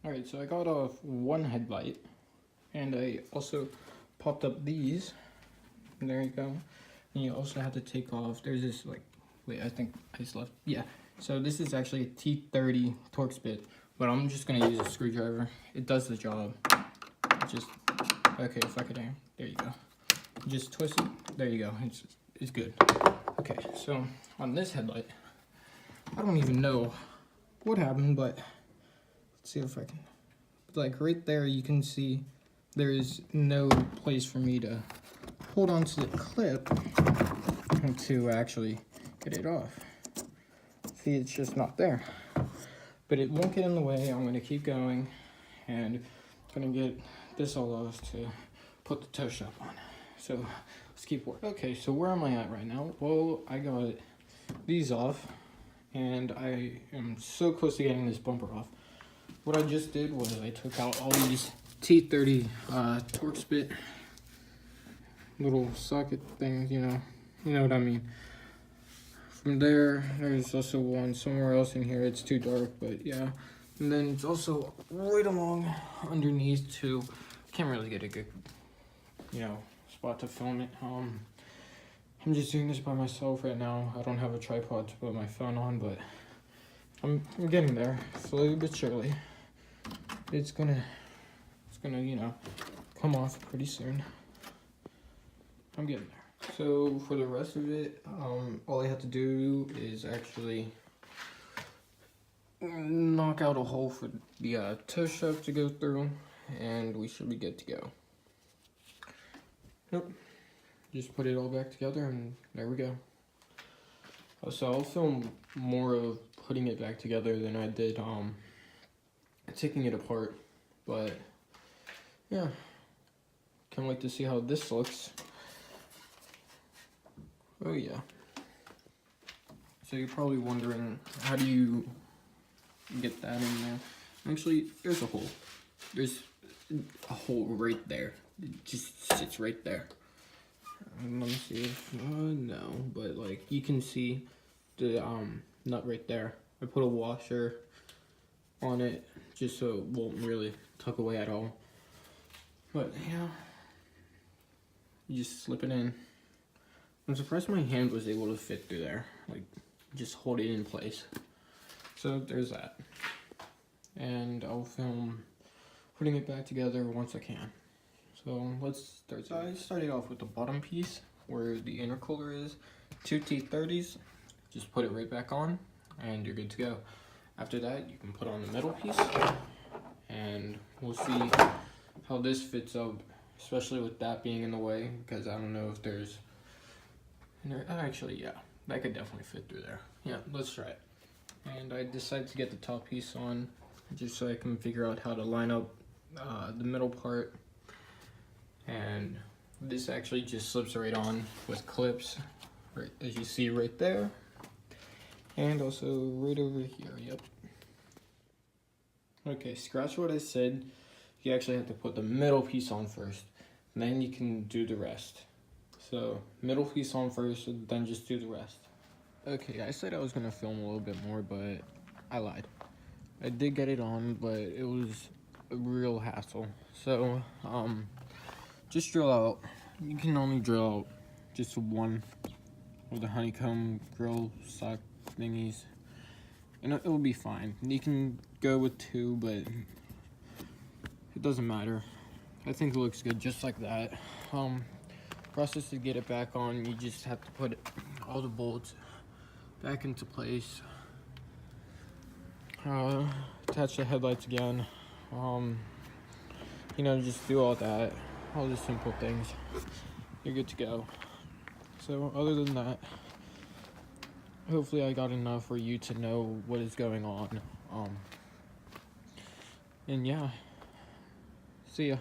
Alright, so I got off one headlight, and I also popped up these. And there you go. And you also have to take off, there's this like, wait, I think I just left, yeah. So this is actually a T30 Torx bit, but I'm just gonna use a screwdriver. It does the job. Just, okay, if I could aim, there you go. Just twist it, there you go, it's good. Okay, so on this headlight, I don't even know what happened, but let's see if I can, like right there you can see there is no place for me to hold on to the clip to actually get it off. See, it's just not there. But it won't get in the way. I'm gonna keep going and I'm gonna get this all off to put the toe strap on. So let's keep working. Okay, so where am I at right now? Well, I got these off and I am so close to getting this bumper off. What I just did was I took out all these T30 Torx bit little socket things, you know what I mean. From there, there's also one somewhere else in here. It's too dark, but yeah. And then it's also right along underneath too. Can't really get a good, spot to film it. I'm just doing this by myself right now. I don't have a tripod to put my phone on, but I'm getting there slowly but surely. It's gonna come off pretty soon. I'm getting there. So for the rest of it, all I have to do is actually knock out a hole for the toe strap to go through, and we should be good to go. Nope. Just put it all back together, and there we go. So I'll film more of putting it back together than I did taking it apart, but yeah, can't wait to see how this looks. Oh yeah. So you're probably wondering, how do you get that in there? Actually, there's a hole. There's a hole right there. It just sits right there. Let me see if, no, but like you can see the nut right there. I put a washer on it just so it won't really tuck away at all. But yeah, you just slip it in. I'm surprised my hand was able to fit through there, like just hold it in place. So there's that. And I'll film putting it back together once I can. So let's start. So I started off with the bottom piece where the intercooler is, 2 T30s. Just put it right back on and you're good to go. After that, you can put on the middle piece and we'll see how this fits up, especially with that being in the way, because I don't know if there's, actually, yeah, that could definitely fit through there. Yeah, let's try it. And I decided to get the top piece on just so I can figure out how to line up the middle part. And this actually just slips right on with clips, right as you see right there. And also right over here, yep. Okay, scratch what I said. You actually have to put the middle piece on first, and then you can do the rest. So, middle piece on first, and then just do the rest. Okay, I said I was gonna film a little bit more, but I lied. I did get it on, but it was a real hassle. So, just drill out. You can only drill out just one of the honeycomb grill sock thingies, and it will be fine. You can go with 2, but it doesn't matter. I think it looks good just like that. Process to get it back on, you just have to put all the bolts back into place. Attach the headlights again. Just do all that. All the simple things. You're good to go. So other than that, hopefully I got enough for you to know what is going on. And yeah, see ya.